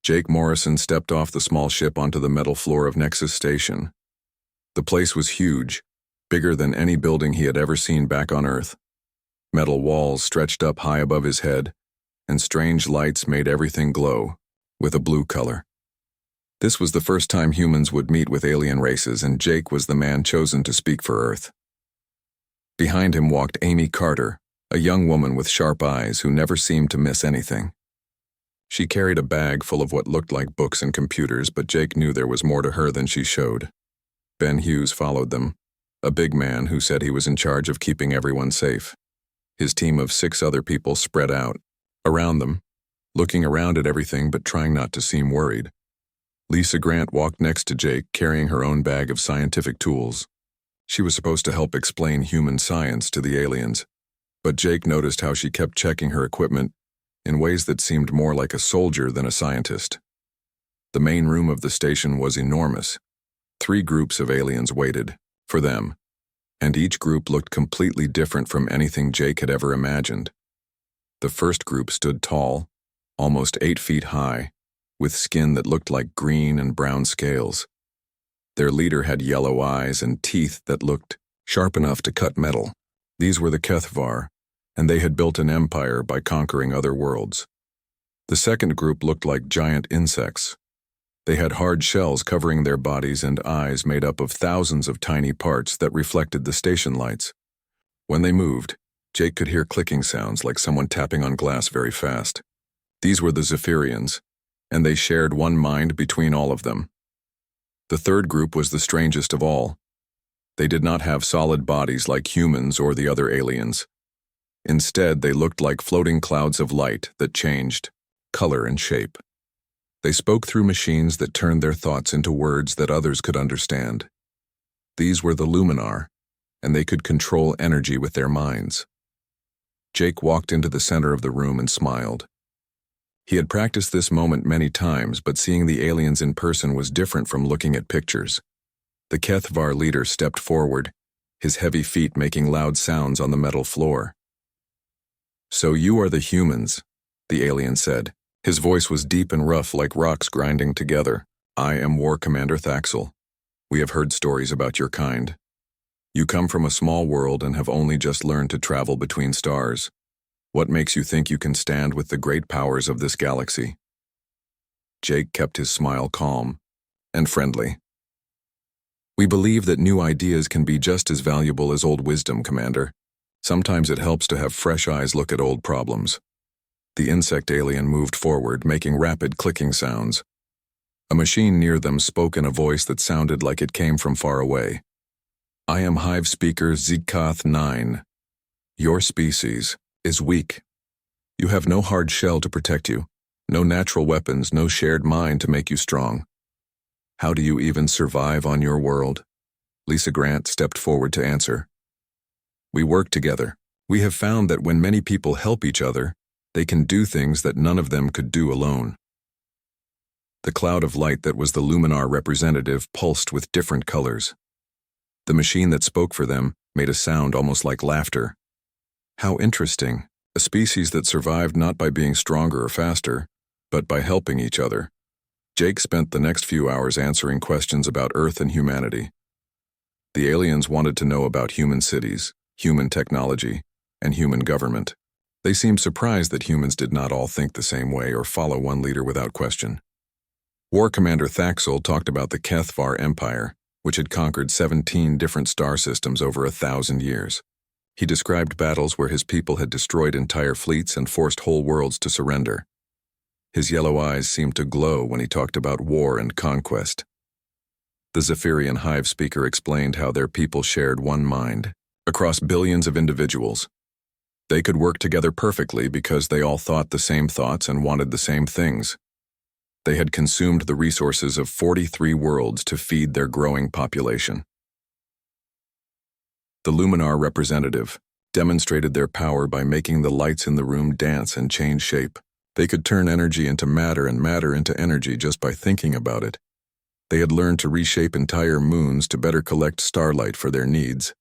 Jake Morrison stepped off the small ship onto the metal floor of Nexus Station. The place was huge, bigger than any building he had ever seen back on Earth. Metal walls stretched up high above his head, and strange lights made everything glow, with a blue color. This was the first time humans would meet with alien races, and Jake was the man chosen to speak for Earth. Behind him walked Amy Carter, a young woman with sharp eyes who never seemed to miss anything. She carried a bag full of what looked like books and computers, but Jake knew there was more to her than she showed. Ben Hughes followed them, a big man who said he was in charge of keeping everyone safe. His team of 6 other people spread out around them, looking around at everything but trying not to seem worried. Lisa Grant walked next to Jake, carrying her own bag of scientific tools. She was supposed to help explain human science to the aliens, but Jake noticed how she kept checking her equipment in ways that seemed more like a soldier than a scientist. The main room of the station was enormous. 3 groups of aliens waited for them, and each group looked completely different from anything Jake had ever imagined. The first group stood tall, almost 8 feet high, with skin that looked like green and brown scales. Their leader had yellow eyes and teeth that looked sharp enough to cut metal. These were the HFY, and they had built an empire by conquering other worlds. The second group looked like giant insects. They had hard shells covering their bodies and eyes made up of thousands of tiny parts that reflected the station lights. When they moved, Jake could hear clicking sounds like someone tapping on glass very fast. These were the Zephyrians, and they shared one mind between all of them. The third group was the strangest of all. They did not have solid bodies like humans or the other aliens. Instead, they looked like floating clouds of light that changed color and shape. They spoke through machines that turned their thoughts into words that others could understand. These were the Luminar, and they could control energy with their minds. Jake walked into the center of the room and smiled. He had practiced this moment many times, but seeing the aliens in person was different from looking at pictures. The HFY leader stepped forward, his heavy feet making loud sounds on the metal floor. "So you are the humans," the alien said. His voice was deep and rough like rocks grinding together. "I am War Commander Thaxel. We have heard stories about your kind. You come from a small world and have only just learned to travel between stars. What makes you think you can stand with the great powers of this galaxy?" Jake kept his smile calm and friendly. "We believe that new ideas can be just as valuable as old wisdom, Commander. Sometimes it helps to have fresh eyes look at old problems." The insect alien moved forward, making rapid clicking sounds. A machine near them spoke in a voice that sounded like it came from far away. "I am Hive Speaker Zikath 9. Your species is weak. You have no hard shell to protect you, no natural weapons, no shared mind to make you strong. How do you even survive on your world?" Lisa Grant stepped forward to answer. "We work together. We have found that when many people help each other, they can do things that none of them could do alone." The cloud of light that was the Luminar representative pulsed with different colors. The machine that spoke for them made a sound almost like laughter. How interesting, a species that survived not by being stronger or faster, but by helping each other. Jake spent the next few hours answering questions about Earth and humanity. The aliens wanted to know about human cities, human technology, and human government. They seemed surprised that humans did not all think the same way or follow one leader without question. War Commander Thaxel talked about the HFY Empire, which had conquered 17 different star systems over 1,000 years. He described battles where his people had destroyed entire fleets and forced whole worlds to surrender. His yellow eyes seemed to glow when he talked about war and conquest. The Zephyrian Hive speaker explained how their people shared one mind, across billions of individuals. They could work together perfectly because they all thought the same thoughts and wanted the same things. They had consumed the resources of 43 worlds to feed their growing population. The Luminar representative demonstrated their power by making the lights in the room dance and change shape. They could turn energy into matter and matter into energy just by thinking about it. They had learned to reshape entire moons to better collect starlight for their needs.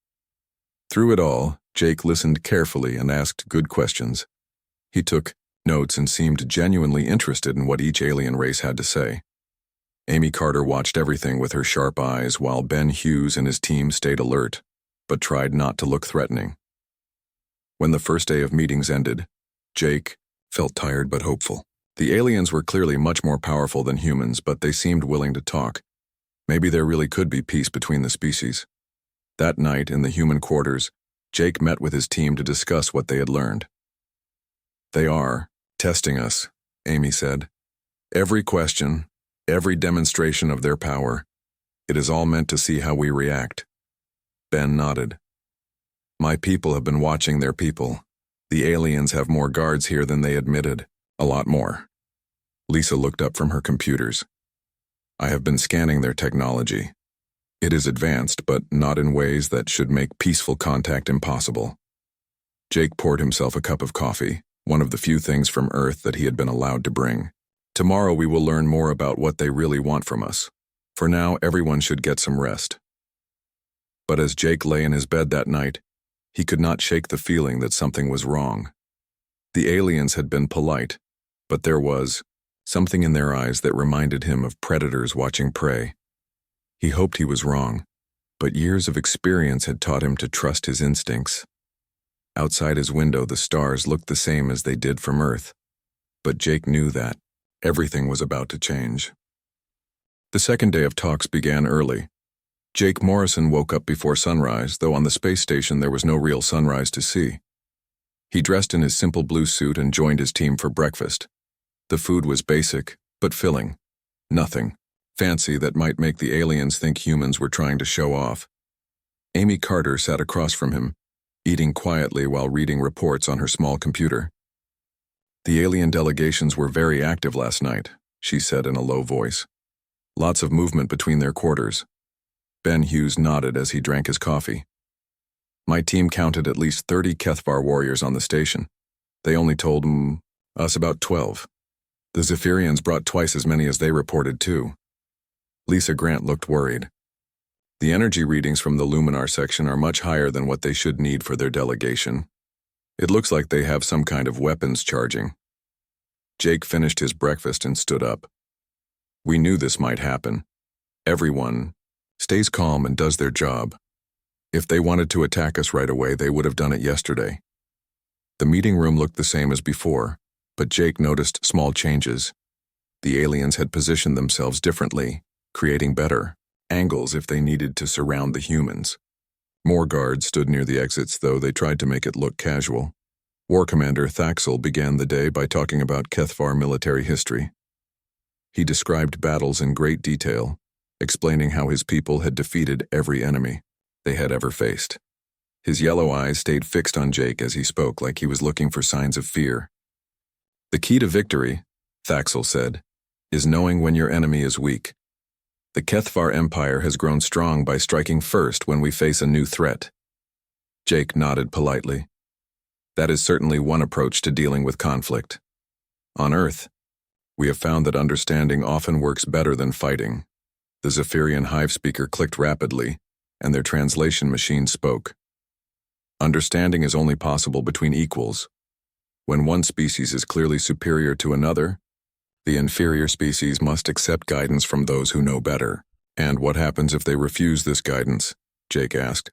Through it all, Jake listened carefully and asked good questions. He took notes and seemed genuinely interested in what each alien race had to say. Amy Carter watched everything with her sharp eyes while Ben Hughes and his team stayed alert, but tried not to look threatening. When the first day of meetings ended, Jake felt tired but hopeful. The aliens were clearly much more powerful than humans, but they seemed willing to talk. Maybe there really could be peace between the species. That night, in the human quarters, Jake met with his team to discuss what they had learned. "They are testing us," Amy said. "Every question, every demonstration of their power, it is all meant to see how we react." Ben nodded. "My people have been watching their people. The aliens have more guards here than they admitted. A lot more." Lisa looked up from her computers. "I have been scanning their technology. It is advanced, but not in ways that should make peaceful contact impossible." Jake poured himself a cup of coffee, one of the few things from Earth that he had been allowed to bring. "Tomorrow we will learn more about what they really want from us. For now, everyone should get some rest." But as Jake lay in his bed that night, he could not shake the feeling that something was wrong. The aliens had been polite, but there was something in their eyes that reminded him of predators watching prey. He hoped he was wrong, but years of experience had taught him to trust his instincts. Outside his window, the stars looked the same as they did from Earth, but Jake knew that everything was about to change. The second day of talks began early. Jake Morrison woke up before sunrise, though on the space station there was no real sunrise to see. He dressed in his simple blue suit and joined his team for breakfast. The food was basic, but filling. Nothing fancy that might make the aliens think humans were trying to show off. Amy Carter sat across from him, eating quietly while reading reports on her small computer. "The alien delegations were very active last night," she said in a low voice. "Lots of movement between their quarters." Ben Hughes nodded as he drank his coffee. "My team counted at least 30 HFY warriors on the station. They only told us about 12. The Zephyrians brought twice as many as they reported, too." Lisa Grant looked worried. "The energy readings from the Luminar section are much higher than what they should need for their delegation. It looks like they have some kind of weapons charging." Jake finished his breakfast and stood up. "We knew this might happen. Everyone stays calm and does their job. If they wanted to attack us right away, they would have done it yesterday." The meeting room looked the same as before, but Jake noticed small changes. The aliens had positioned themselves differently, creating better angles if they needed to surround the humans. More guards stood near the exits, though they tried to make it look casual. War Commander Thaxel began the day by talking about HFY military history. He described battles in great detail, explaining how his people had defeated every enemy they had ever faced. His yellow eyes stayed fixed on Jake as he spoke, like he was looking for signs of fear. "The key to victory," Thaxel said, "is knowing when your enemy is weak. The HFY Empire has grown strong by striking first when we face a new threat." Jake nodded politely. "That is certainly one approach to dealing with conflict. On Earth, we have found that understanding often works better than fighting." The Zephyrian hive speaker clicked rapidly, and their translation machine spoke. "Understanding is only possible between equals. When one species is clearly superior to another, the inferior species must accept guidance from those who know better." "And what happens if they refuse this guidance?" Jake asked.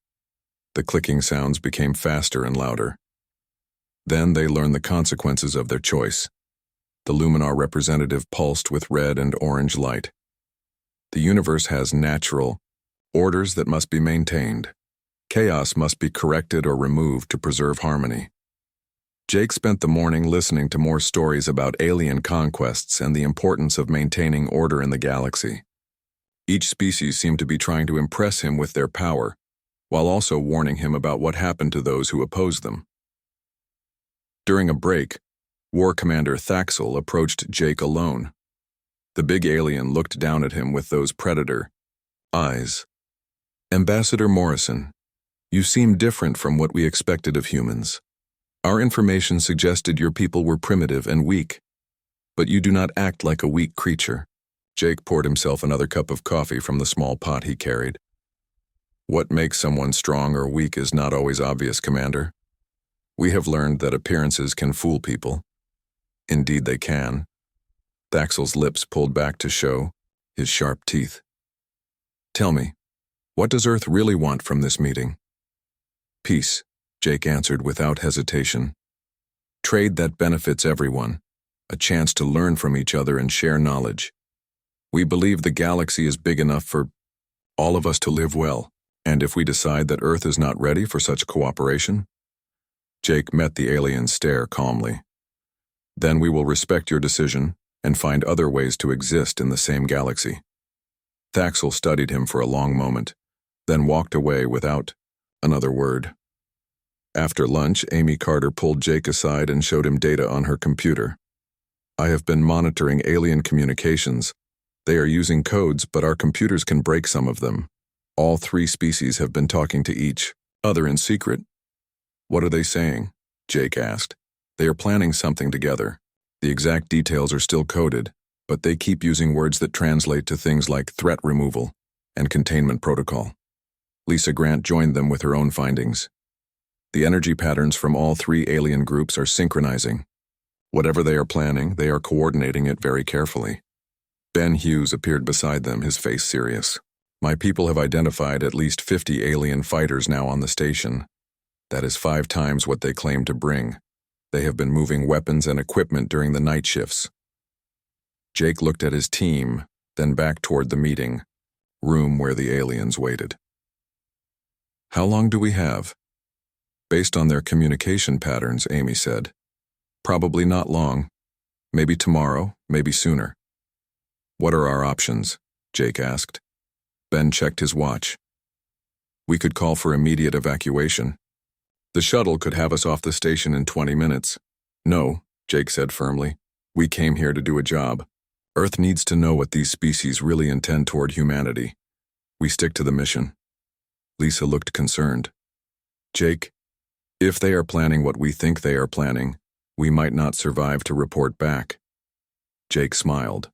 The clicking sounds became faster and louder. "Then they learn the consequences of their choice." The Luminar representative pulsed with red and orange light. "The universe has natural orders that must be maintained. Chaos must be corrected or removed to preserve harmony." Jake spent the morning listening to more stories about alien conquests and the importance of maintaining order in the galaxy. Each species seemed to be trying to impress him with their power, while also warning him about what happened to those who opposed them. During a break, War Commander Thaxel approached Jake alone. The big alien looked down at him with those predator eyes. "Ambassador Morrison, you seem different from what we expected of humans. Our information suggested your people were primitive and weak, but you do not act like a weak creature." Jake poured himself another cup of coffee from the small pot he carried. "What makes someone strong or weak is not always obvious, Commander. We have learned that appearances can fool people. Indeed they can. Thaxel's lips pulled back to show his sharp teeth. Tell me, what does Earth really want from this meeting? Peace, Jake answered without hesitation. Trade that benefits everyone, a chance to learn from each other and share knowledge. We believe the galaxy is big enough for all of us to live well, and if we decide that Earth is not ready for such cooperation, Jake met the alien's stare calmly. Then we will respect your decision and find other ways to exist in the same galaxy. Thaxel studied him for a long moment, then walked away without another word. After lunch, Amy Carter pulled Jake aside and showed him data on her computer. I have been monitoring alien communications. They are using codes, but our computers can break some of them. All 3 species have been talking to each other in secret. What are they saying? Jake asked. They are planning something together. The exact details are still coded, but they keep using words that translate to things like threat removal and containment protocol. Lisa Grant joined them with her own findings. The energy patterns from all 3 alien groups are synchronizing. Whatever they are planning, they are coordinating it very carefully. Ben Hughes appeared beside them, his face serious. My people have identified at least 50 alien fighters now on the station. That is 5 times what they claim to bring. They have been moving weapons and equipment during the night shifts. Jake looked at his team, then back toward the meeting room where the aliens waited. How long do we have? Based on their communication patterns, Amy said. Probably not long. Maybe tomorrow, maybe sooner. What are our options? Jake asked. Ben checked his watch. We could call for immediate evacuation. The shuttle could have us off the station in 20 minutes. No, Jake said firmly. We came here to do a job. Earth needs to know what these species really intend toward humanity. We stick to the mission. Lisa looked concerned. Jake, if they are planning what we think they are planning, we might not survive to report back. Jake smiled,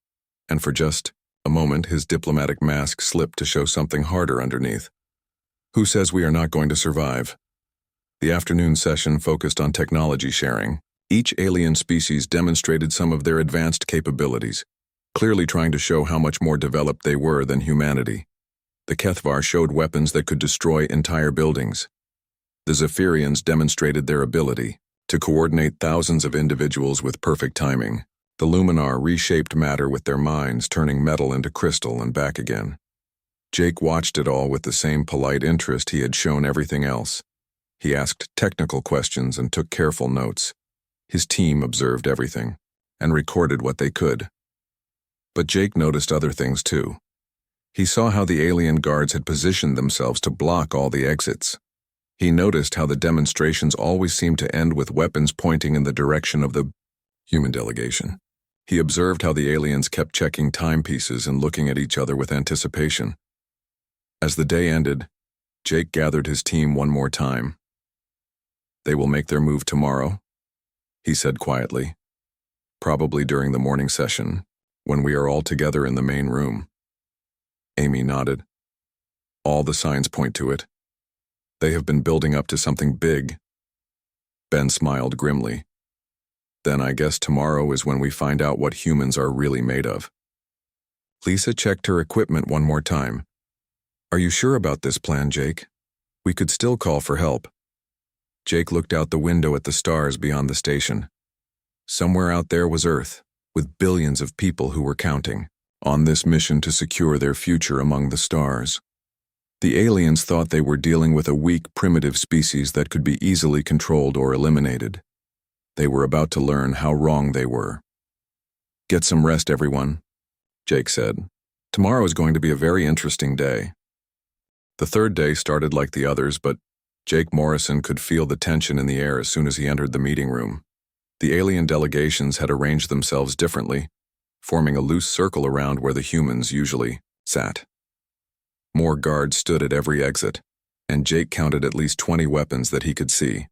and for just a moment his diplomatic mask slipped to show something harder underneath. Who says we are not going to survive? The afternoon session focused on technology sharing. Each alien species demonstrated some of their advanced capabilities, clearly trying to show how much more developed they were than humanity. The Kethvar showed weapons that could destroy entire buildings. The Zephyrians demonstrated their ability to coordinate thousands of individuals with perfect timing. The Luminar reshaped matter with their minds, turning metal into crystal and back again. Jake watched it all with the same polite interest he had shown everything else. He asked technical questions and took careful notes. His team observed everything and recorded what they could. But Jake noticed other things too. He saw how the alien guards had positioned themselves to block all the exits. He noticed how the demonstrations always seemed to end with weapons pointing in the direction of the human delegation. He observed how the aliens kept checking timepieces and looking at each other with anticipation. As the day ended, Jake gathered his team one more time. They will make their move tomorrow, he said quietly. Probably during the morning session, when we are all together in the main room. Amy nodded. All the signs point to it. They have been building up to something big. Ben smiled grimly. Then I guess tomorrow is when we find out what humans are really made of. Lisa checked her equipment one more time. Are you sure about this plan, Jake? We could still call for help. Jake looked out the window at the stars beyond the station. Somewhere out there was Earth, with billions of people who were counting on this mission to secure their future among the stars. The aliens thought they were dealing with a weak, primitive species that could be easily controlled or eliminated. They were about to learn how wrong they were. Get some rest, everyone, Jake said. Tomorrow is going to be a very interesting day. The third day started like the others, but Jake Morrison could feel the tension in the air as soon as he entered the meeting room. The alien delegations had arranged themselves differently, forming a loose circle around where the humans usually sat. More guards stood at every exit, and Jake counted at least 20 weapons that he could see.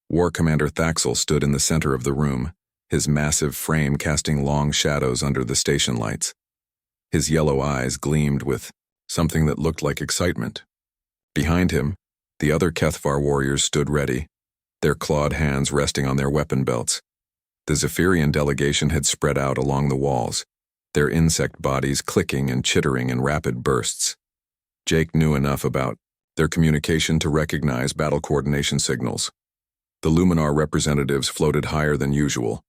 War Commander Thaxel stood in the center of the room, his massive frame casting long shadows under the station lights. His yellow eyes gleamed with something that looked like excitement. Behind him, the other Kethvar warriors stood ready, their clawed hands resting on their weapon belts. The Zephyrian delegation had spread out along the walls, their insect bodies clicking and chittering in rapid bursts. Jake knew enough about their communication to recognize battle coordination signals. The Luminar representatives floated higher than usual,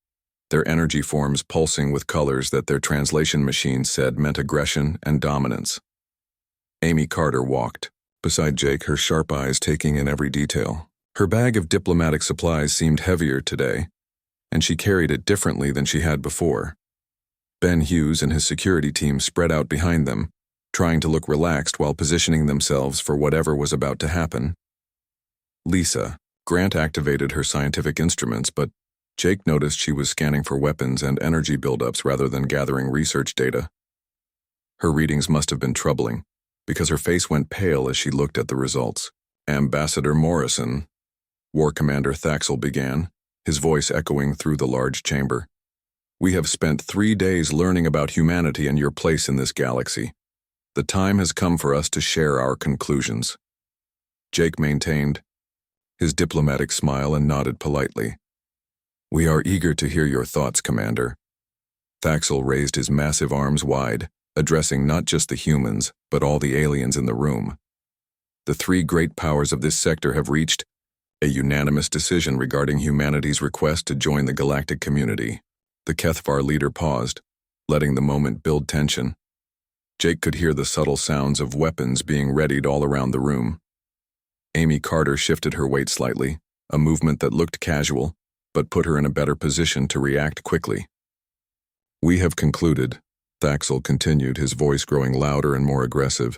their energy forms pulsing with colors that their translation machines said meant aggression and dominance. Amy Carter walked beside Jake, her sharp eyes taking in every detail. Her bag of diplomatic supplies seemed heavier today, and she carried it differently than she had before. Ben Hughes and his security team spread out behind them, trying to look relaxed while positioning themselves for whatever was about to happen. Lisa, Grant activated her scientific instruments, but Jake noticed she was scanning for weapons and energy buildups rather than gathering research data. Her readings must have been troubling, because her face went pale as she looked at the results. Ambassador Morrison, War Commander Thaxel began, his voice echoing through the large chamber. We have spent 3 days learning about humanity and your place in this galaxy. The time has come for us to share our conclusions. Jake maintained his diplomatic smile and nodded politely. We are eager to hear your thoughts, Commander. Thaxel raised his massive arms wide, addressing not just the humans, but all the aliens in the room. The 3 great powers of this sector have reached a unanimous decision regarding humanity's request to join the galactic community. The Kethvar leader paused, letting the moment build tension. Jake could hear the subtle sounds of weapons being readied all around the room. Amy Carter shifted her weight slightly, a movement that looked casual, but put her in a better position to react quickly. We have concluded, Thaxel continued, his voice growing louder and more aggressive,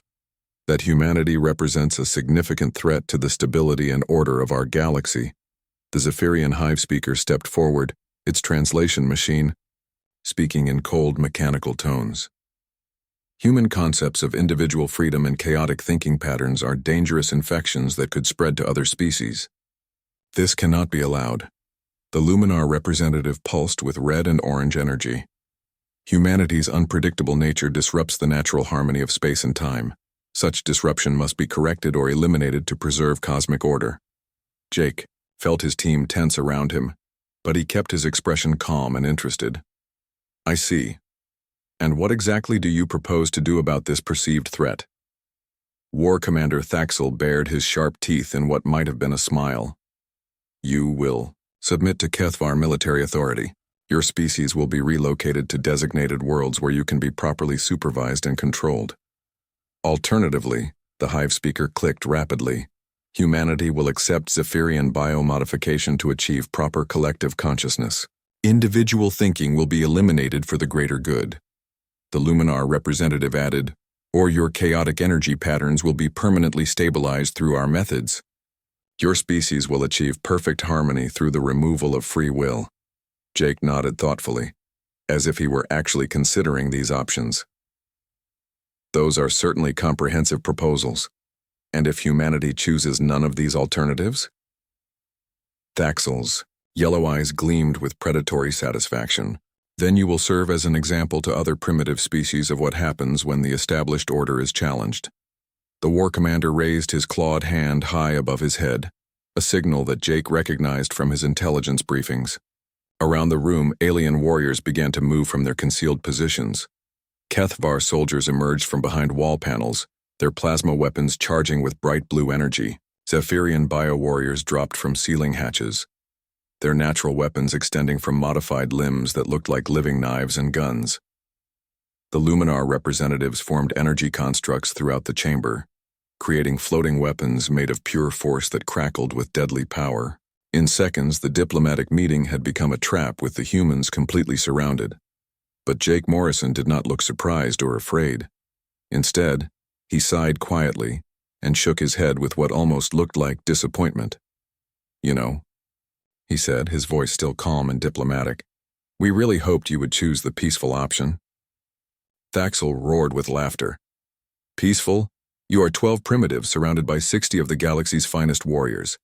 that humanity represents a significant threat to the stability and order of our galaxy. The Zephyrian hive speaker stepped forward, its translation machine speaking in cold mechanical tones. Human concepts of individual freedom and chaotic thinking patterns are dangerous infections that could spread to other species. This cannot be allowed. The Luminar representative pulsed with red and orange energy. Humanity's unpredictable nature disrupts the natural harmony of space and time. Such disruption must be corrected or eliminated to preserve cosmic order. Jake felt his team tense around him, but he kept his expression calm and interested. I see. And what exactly do you propose to do about this perceived threat? War Commander Thaxel bared his sharp teeth in what might have been a smile. You will submit to Kethvar military authority. Your species will be relocated to designated worlds where you can be properly supervised and controlled. Alternatively, the hive speaker clicked rapidly, humanity will accept Zephyrian biomodification to achieve proper collective consciousness. Individual thinking will be eliminated for the greater good. The Luminar representative added, or your chaotic energy patterns will be permanently stabilized through our methods. Your species will achieve perfect harmony through the removal of free will. Jake nodded thoughtfully, as if he were actually considering these options. Those are certainly comprehensive proposals. And if humanity chooses none of these alternatives? Thaxel's yellow eyes gleamed with predatory satisfaction. Then you will serve as an example to other primitive species of what happens when the established order is challenged. The war commander raised his clawed hand high above his head, a signal that Jake recognized from his intelligence briefings. Around the room, alien warriors began to move from their concealed positions. Kethvar soldiers emerged from behind wall panels, their plasma weapons charging with bright blue energy. Zephyrian bio-warriors dropped from ceiling hatches, their natural weapons extending from modified limbs that looked like living knives and guns. The Luminar representatives formed energy constructs throughout the chamber, creating floating weapons made of pure force that crackled with deadly power. In seconds, the diplomatic meeting had become a trap with the humans completely surrounded. But Jake Morrison did not look surprised or afraid. Instead, he sighed quietly and shook his head with what almost looked like disappointment. You know, he said, his voice still calm and diplomatic, we really hoped you would choose the peaceful option. Thaxel roared with laughter. Peaceful? You are 12 primitives surrounded by 60 of the galaxy's finest warriors.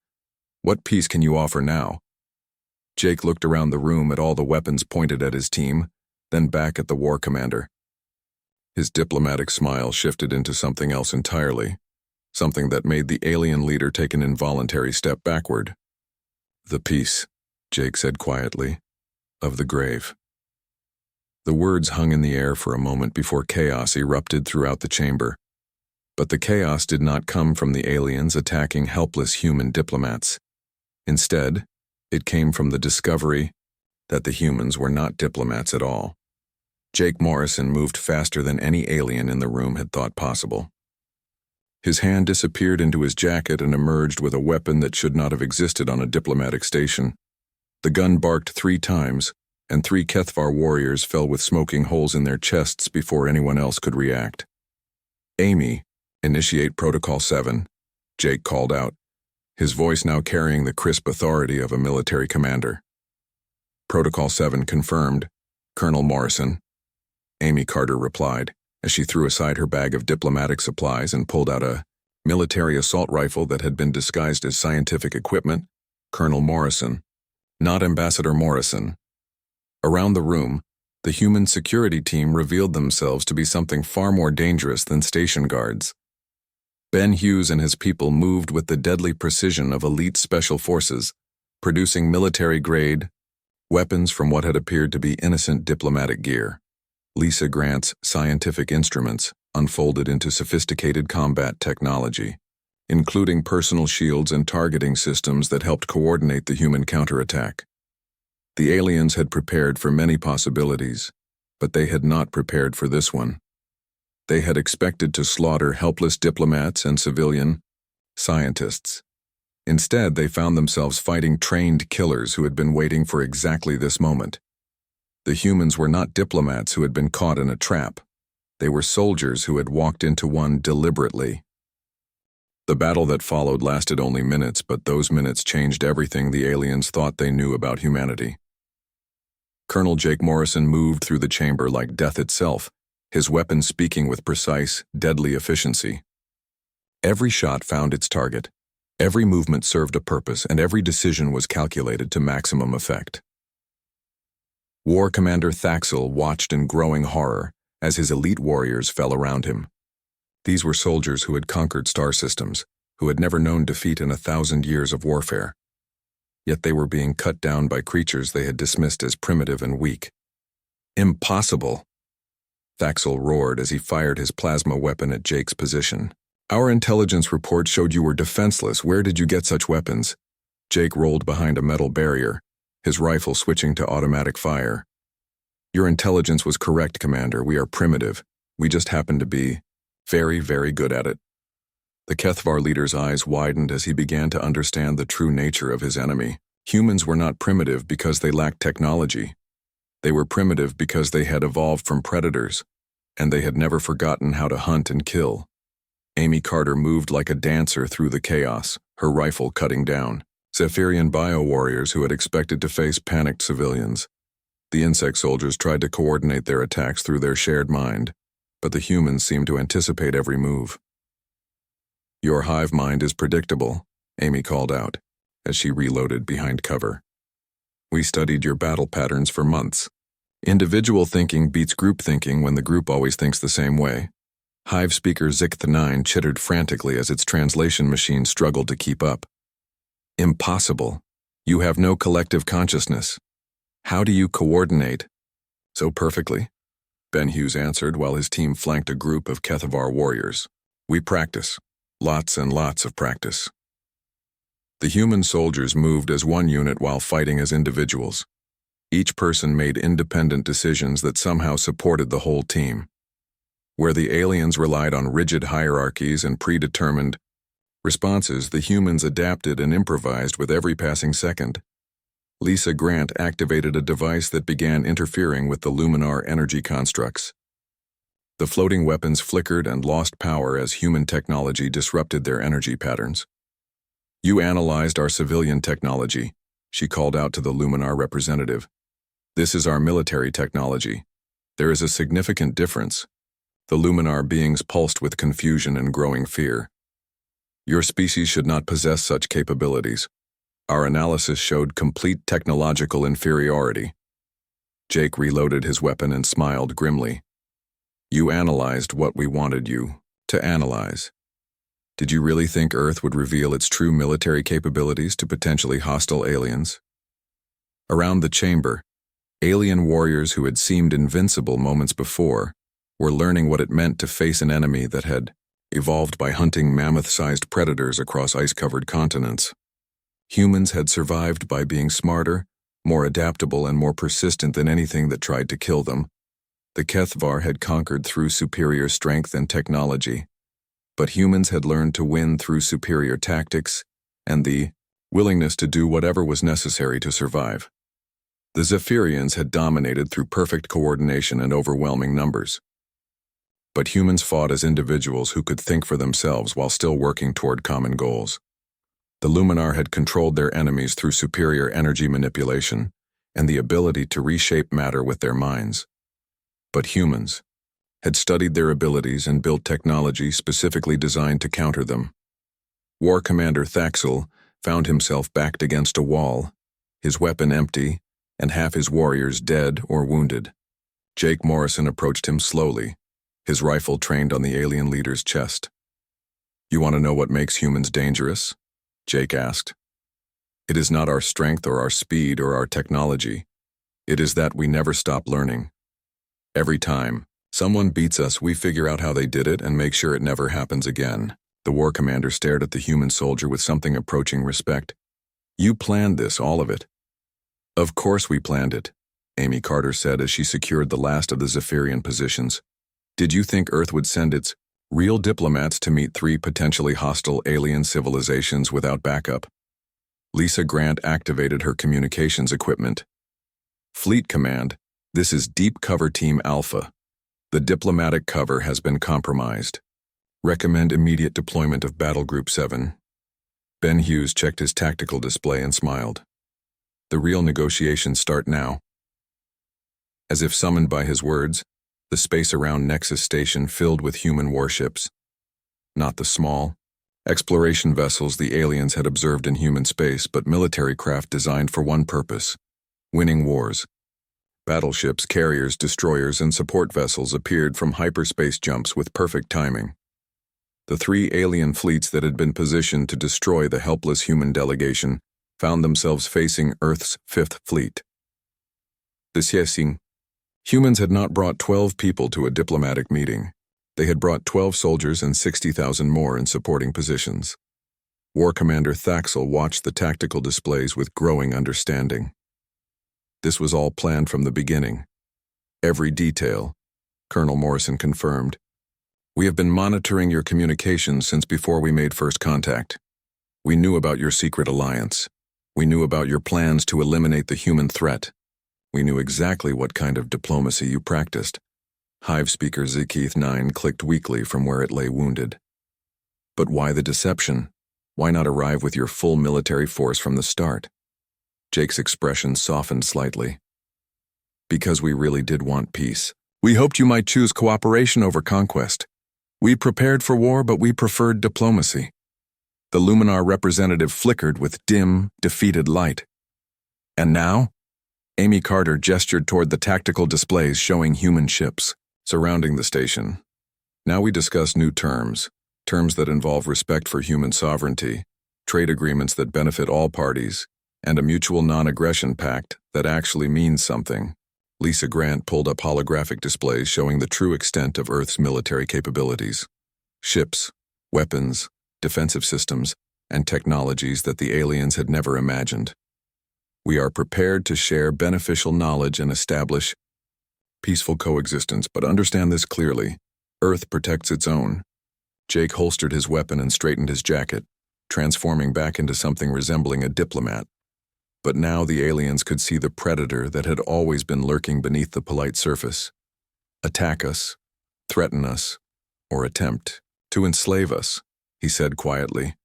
What peace can you offer now? Jake looked around the room at all the weapons pointed at his team, then back at the war commander. His diplomatic smile shifted into something else entirely, something that made the alien leader take an involuntary step backward. The peace, Jake said quietly, of the grave. The words hung in the air for a moment before chaos erupted throughout the chamber. But the chaos did not come from the aliens attacking helpless human diplomats. Instead, it came from the discovery that the humans were not diplomats at all. Jake Morrison moved faster than any alien in the room had thought possible. His hand disappeared into his jacket and emerged with a weapon that should not have existed on a diplomatic station. The gun barked 3 times, and 3 HFY warriors fell with smoking holes in their chests before anyone else could react. "Amy, initiate Protocol 7, Jake called out, his voice now carrying the crisp authority of a military commander. "Protocol 7 confirmed, Colonel Morrison," Amy Carter replied, as she threw aside her bag of diplomatic supplies and pulled out a military assault rifle that had been disguised as scientific equipment. "Colonel Morrison, not Ambassador Morrison." Around the room, the human security team revealed themselves to be something far more dangerous than station guards. Ben Hughes and his people moved with the deadly precision of elite special forces, producing military-grade weapons from what had appeared to be innocent diplomatic gear. Lisa Grant's scientific instruments unfolded into sophisticated combat technology, including personal shields and targeting systems that helped coordinate the human counterattack. The aliens had prepared for many possibilities, but they had not prepared for this one. They had expected to slaughter helpless diplomats and civilian scientists. Instead, they found themselves fighting trained killers who had been waiting for exactly this moment. The humans were not diplomats who had been caught in a trap. They were soldiers who had walked into one deliberately. The battle that followed lasted only minutes, but those minutes changed everything the aliens thought they knew about humanity. Colonel Jake Morrison moved through the chamber like death itself, his weapon speaking with precise, deadly efficiency. Every shot found its target, every movement served a purpose, and every decision was calculated to maximum effect. War Commander Thaxel watched in growing horror as his elite warriors fell around him. These were soldiers who had conquered star systems, who had never known defeat in 1,000 years of warfare. Yet they were being cut down by creatures they had dismissed as primitive and weak. "Impossible!" Thaxel roared as he fired his plasma weapon at Jake's position. "Our intelligence report showed you were defenseless. Where did you get such weapons?" Jake rolled behind a metal barrier, his rifle switching to automatic fire. "Your intelligence was correct, Commander. We are primitive. We just happen to be very, very good at it." The HFY leader's eyes widened as he began to understand the true nature of his enemy. Humans were not primitive because they lacked technology. They were primitive because they had evolved from predators, and they had never forgotten how to hunt and kill. Amy Carter moved like a dancer through the chaos, her rifle cutting down Zephyrian bio-warriors who had expected to face panicked civilians. The insect soldiers tried to coordinate their attacks through their shared mind, but the humans seemed to anticipate every move. "Your hive mind is predictable," Amy called out, as she reloaded behind cover. "We studied your battle patterns for months. Individual thinking beats group thinking when the group always thinks the same way." Hive speaker Zikth9 chittered frantically as its translation machine struggled to keep up. "Impossible. You have no collective consciousness. How do you coordinate?" "So perfectly," Ben Hughes answered while his team flanked a group of HFY warriors. "We practice. Lots and lots of practice." The human soldiers moved as one unit while fighting as individuals. Each person made independent decisions that somehow supported the whole team. Where the aliens relied on rigid hierarchies and predetermined responses, the humans adapted and improvised with every passing second. Lisa Grant activated a device that began interfering with the Luminar energy constructs. The floating weapons flickered and lost power as human technology disrupted their energy patterns. "You analyzed our civilian technology," she called out to the Luminar representative. "This is our military technology. There is a significant difference." The Luminar beings pulsed with confusion and growing fear. "Your species should not possess such capabilities. Our analysis showed complete technological inferiority." Jake reloaded his weapon and smiled grimly. "You analyzed what we wanted you to analyze. Did you really think Earth would reveal its true military capabilities to potentially hostile aliens?" Around the chamber, Alien warriors who had seemed invincible moments before were learning what it meant to face an enemy that had evolved by hunting mammoth-sized predators across ice-covered continents. Humans had survived by being smarter, more adaptable, and more persistent than anything that tried to kill them. The HFY had conquered through superior strength and technology, but humans had learned to win through superior tactics and the willingness to do whatever was necessary to survive. The Zephyrians had dominated through perfect coordination and overwhelming numbers. But humans fought as individuals who could think for themselves while still working toward common goals. The Luminar had controlled their enemies through superior energy manipulation and the ability to reshape matter with their minds. But humans had studied their abilities and built technology specifically designed to counter them. War Commander Thaxel found himself backed against a wall, his weapon empty, and half his warriors dead or wounded. Jake Morrison approached him slowly, his rifle trained on the alien leader's chest. "You want to know what makes humans dangerous?" Jake asked. "It is not our strength or our speed or our technology. It is that we never stop learning. Every time someone beats us, we figure out how they did it and make sure it never happens again." The war commander stared at the human soldier with something approaching respect. "You planned this, all of it." "Of course we planned it," Amy Carter said as she secured the last of the Zephyrian positions. "Did you think Earth would send its real diplomats to meet 3 potentially hostile alien civilizations without backup?" Lisa Grant activated her communications equipment. "Fleet Command, this is Deep Cover Team Alpha. The diplomatic cover has been compromised. Recommend immediate deployment of Battle Group 7. Ben Hughes checked his tactical display and smiled. "The real negotiations start now." As if summoned by his words, the space around Nexus Station filled with human warships. Not the small exploration vessels the aliens had observed in human space, but military craft designed for one purpose: winning wars. Battleships, carriers, destroyers, and support vessels appeared from hyperspace jumps with perfect timing. The 3 alien fleets that had been positioned to destroy the helpless human delegation found themselves facing Earth's 5th Fleet. Humans had not brought 12 people to a diplomatic meeting. They had brought 12 soldiers and 60,000 more in supporting positions. War Commander Thaxel watched the tactical displays with growing understanding. This was all planned from the beginning. Every detail, Colonel Morrison confirmed. "We have been monitoring your communications since before we made first contact. We knew about your secret alliance. We knew about your plans to eliminate the human threat. We knew exactly what kind of diplomacy you practiced." Hive speaker Zkeith 9 clicked weakly from where it lay wounded. "But why the deception? Why not arrive with your full military force from the start?" Jake's expression softened slightly. "Because we really did want peace. We hoped you might choose cooperation over conquest. We prepared for war, but we preferred diplomacy." The Luminar representative flickered with dim, defeated light. "And now?" Amy Carter gestured toward the tactical displays showing human ships surrounding the station. "Now we discuss new terms that involve respect for human sovereignty, trade agreements that benefit all parties, and a mutual non-aggression pact that actually means something." Lisa Grant pulled up holographic displays showing the true extent of Earth's military capabilities. Ships, weapons, defensive systems, and technologies that the aliens had never imagined. "We are prepared to share beneficial knowledge and establish peaceful coexistence, but understand this clearly: Earth protects its own." Jake holstered his weapon and straightened his jacket, transforming back into something resembling a diplomat. But now the aliens could see the predator that had always been lurking beneath the polite surface. "Attack us, threaten us, or attempt to enslave us," he said quietly.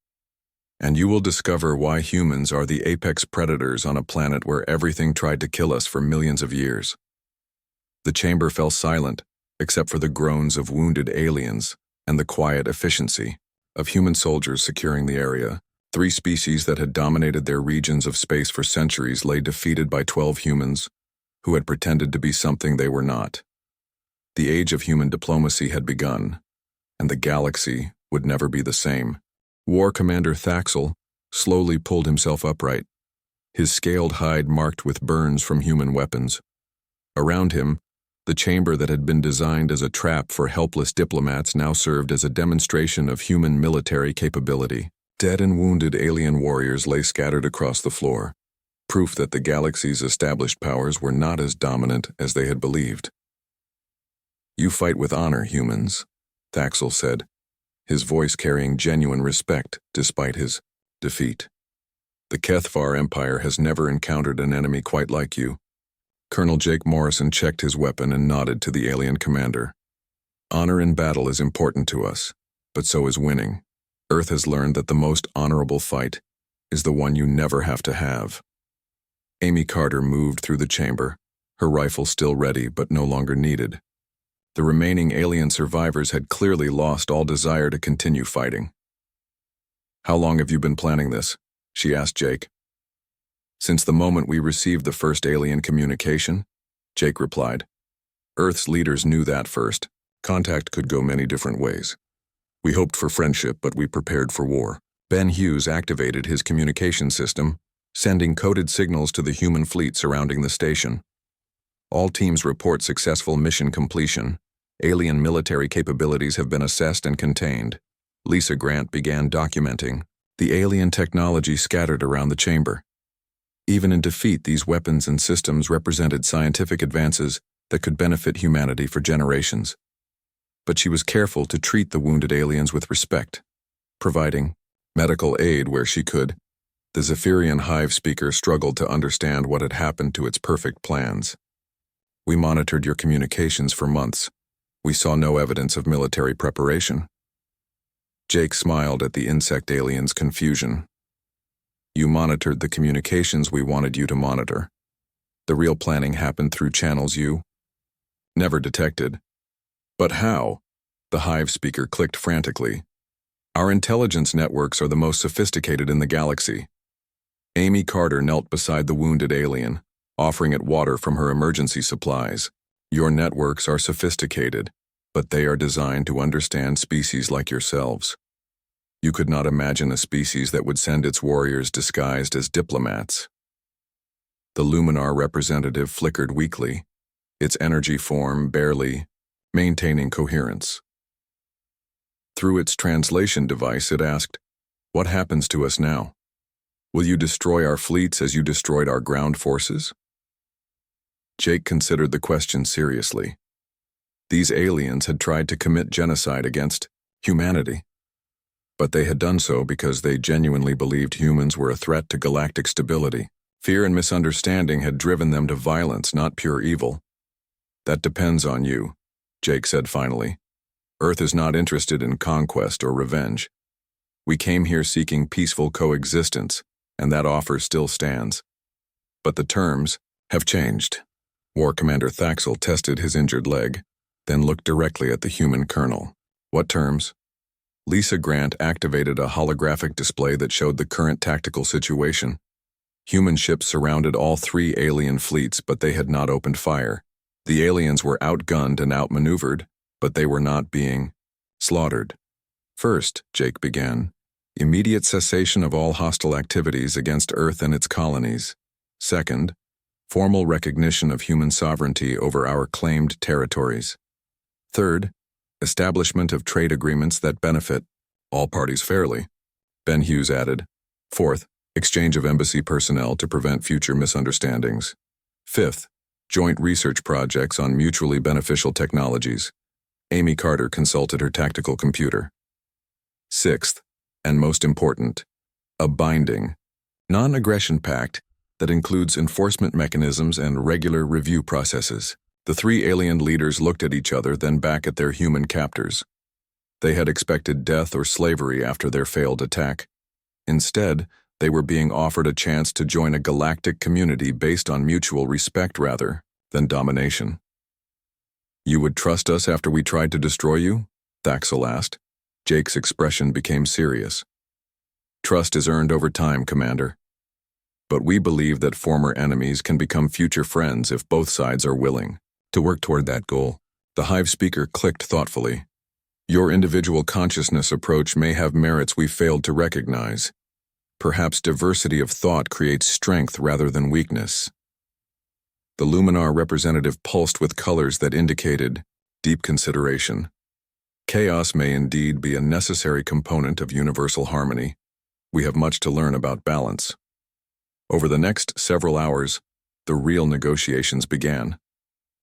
"And you will discover why humans are the apex predators on a planet where everything tried to kill us for millions of years." The chamber fell silent, except for the groans of wounded aliens and the quiet efficiency of human soldiers securing the area. 3 species that had dominated their regions of space for centuries lay defeated by 12 humans who had pretended to be something they were not. The age of human diplomacy had begun, and the galaxy would never be the same. War Commander Thaxel slowly pulled himself upright, his scaled hide marked with burns from human weapons. Around him, the chamber that had been designed as a trap for helpless diplomats now served as a demonstration of human military capability. Dead and wounded alien warriors lay scattered across the floor, proof that the galaxy's established powers were not as dominant as they had believed. "You fight with honor, humans," Thaxel said, his voice carrying genuine respect despite his defeat. "The Kethvar Empire has never encountered an enemy quite like you." Colonel Jake Morrison checked his weapon and nodded to the alien commander. "Honor in battle is important to us, but so is winning. Earth has learned that the most honorable fight is the one you never have to have." Amy Carter moved through the chamber, her rifle still ready but no longer needed. The remaining alien survivors had clearly lost all desire to continue fighting. "How long have you been planning this?" she asked Jake. "Since the moment we received the first alien communication," Jake replied. "Earth's leaders knew that first. Contact could go many different ways. We hoped for friendship, but we prepared for war." Ben Hughes activated his communication system, sending coded signals to the human fleet surrounding the station. "All teams report successful mission completion. Alien military capabilities have been assessed and contained." Lisa Grant began documenting the alien technology scattered around the chamber. Even in defeat, these weapons and systems represented scientific advances that could benefit humanity for generations. But she was careful to treat the wounded aliens with respect, providing medical aid where she could. The Zephyrian Hive speaker struggled to understand what had happened to its perfect plans. "We monitored your communications for months. We saw no evidence of military preparation." Jake smiled at the insect alien's confusion. "You monitored the communications we wanted you to monitor. The real planning happened through channels you never detected." "But how?" The Hive speaker clicked frantically. "Our intelligence networks are the most sophisticated in the galaxy." Amy Carter knelt beside the wounded alien, offering it water from her emergency supplies. "Your networks are sophisticated, but they are designed to understand species like yourselves. You could not imagine a species that would send its warriors disguised as diplomats." The Luminar representative flickered weakly, its energy form barely maintaining coherence. Through its translation device, it asked, "What happens to us now? Will you destroy our fleets as you destroyed our ground forces?" Jake considered the question seriously. These aliens had tried to commit genocide against humanity, but they had done so because they genuinely believed humans were a threat to galactic stability. Fear and misunderstanding had driven them to violence, not pure evil. "That depends on you," Jake said finally. "Earth is not interested in conquest or revenge. We came here seeking peaceful coexistence, and that offer still stands. But the terms have changed." War Commander Thaxel tested his injured leg, then looked directly at the human colonel. "What terms?" Lisa Grant activated a holographic display that showed the current tactical situation. Human ships surrounded all three alien fleets, but they had not opened fire. The aliens were outgunned and outmaneuvered, but they were not being slaughtered. "First," Jake began, "immediate cessation of all hostile activities against Earth and its colonies. Second, formal recognition of human sovereignty over our claimed territories. Third, establishment of trade agreements that benefit all parties fairly," Ben Hughes added. "Fourth, exchange of embassy personnel to prevent future misunderstandings. Fifth, joint research projects on mutually beneficial technologies." Amy Carter consulted her tactical computer. "Sixth, and most important, a binding, non-aggression pact that includes enforcement mechanisms and regular review processes." The three alien leaders looked at each other, then back at their human captors. They had expected death or slavery after their failed attack. Instead, they were being offered a chance to join a galactic community based on mutual respect rather than domination. "You would trust us after we tried to destroy you?" Thaxel asked. Jake's expression became serious. "Trust is earned over time, Commander. But we believe that former enemies can become future friends if both sides are willing to work toward that goal." The Hive speaker clicked thoughtfully. "Your individual consciousness approach may have merits we failed to recognize. Perhaps diversity of thought creates strength rather than weakness." The Luminar representative pulsed with colors that indicated deep consideration. Chaos may indeed be a necessary component of universal harmony. We have much to learn about balance. Over the next several hours, the real negotiations began.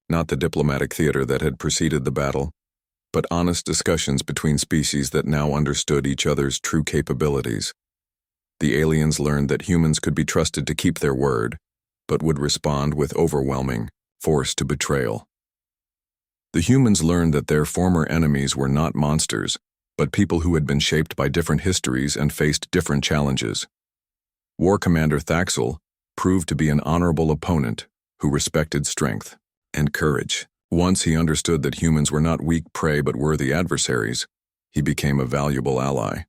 Not the diplomatic theater that had preceded the battle, but honest discussions between species that now understood each other's true capabilities. The aliens learned that humans could be trusted to keep their word, but would respond with overwhelming force to betrayal. The humans learned that their former enemies were not monsters, but people who had been shaped by different histories and faced different challenges. War Commander Thaxel proved to be an honorable opponent who respected strength and courage. Once he understood that humans were not weak prey but worthy adversaries, he became a valuable ally.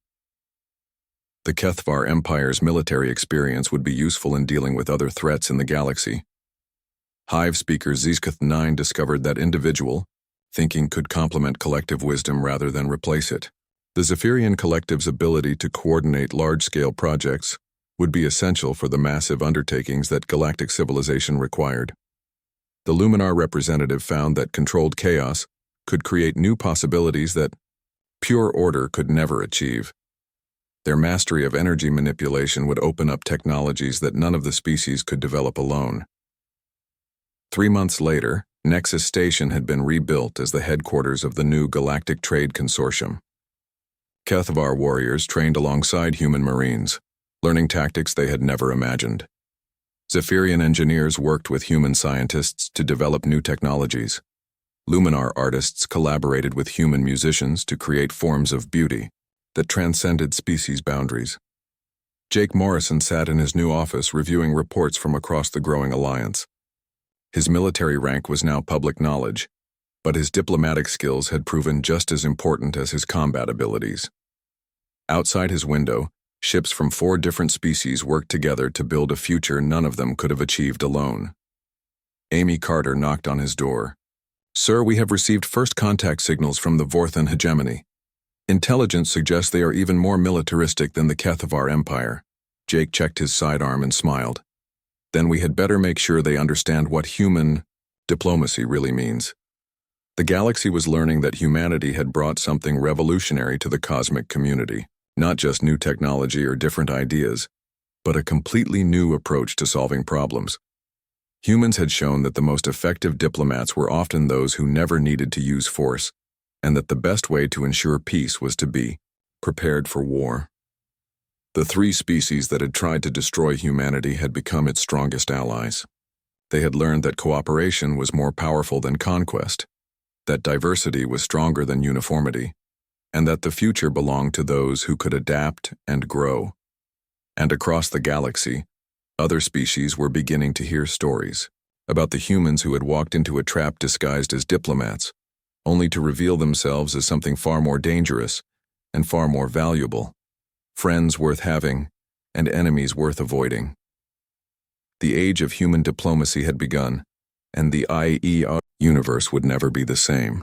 The HFY Empire's military experience would be useful in dealing with other threats in the galaxy. Hive speaker Zizkath 9 discovered that individual thinking could complement collective wisdom rather than replace it. The Zephyrian collective's ability to coordinate large-scale projects would be essential for the massive undertakings that galactic civilization required. The Luminar representative found that controlled chaos could create new possibilities that pure order could never achieve. Their mastery of energy manipulation would open up technologies that none of the species could develop alone. 3 months later, Nexus Station had been rebuilt as the headquarters of the new Galactic Trade Consortium. HFY warriors trained alongside human marines, learning tactics they had never imagined. Zephyrian engineers worked with human scientists to develop new technologies. Luminar artists collaborated with human musicians to create forms of beauty that transcended species boundaries. Jake Morrison sat in his new office reviewing reports from across the growing alliance. His military rank was now public knowledge, but his diplomatic skills had proven just as important as his combat abilities. Outside his window, ships from 4 different species worked together to build a future none of them could have achieved alone. Amy Carter knocked on his door. "Sir, we have received first contact signals from the Vorthan hegemony. Intelligence suggests they are even more militaristic than the HFY Empire." Jake checked his sidearm and smiled. "Then we had better make sure they understand what human diplomacy really means." The galaxy was learning that humanity had brought something revolutionary to the cosmic community. Not just new technology or different ideas, but a completely new approach to solving problems. Humans had shown that the most effective diplomats were often those who never needed to use force, and that the best way to ensure peace was to be prepared for war. The 3 species that had tried to destroy humanity had become its strongest allies. They had learned that cooperation was more powerful than conquest, that diversity was stronger than uniformity, and that the future belonged to those who could adapt and grow. And across the galaxy, other species were beginning to hear stories about the humans who had walked into a trap disguised as diplomats, only to reveal themselves as something far more dangerous and far more valuable, friends worth having and enemies worth avoiding. The age of human diplomacy had begun, and the IER universe would never be the same.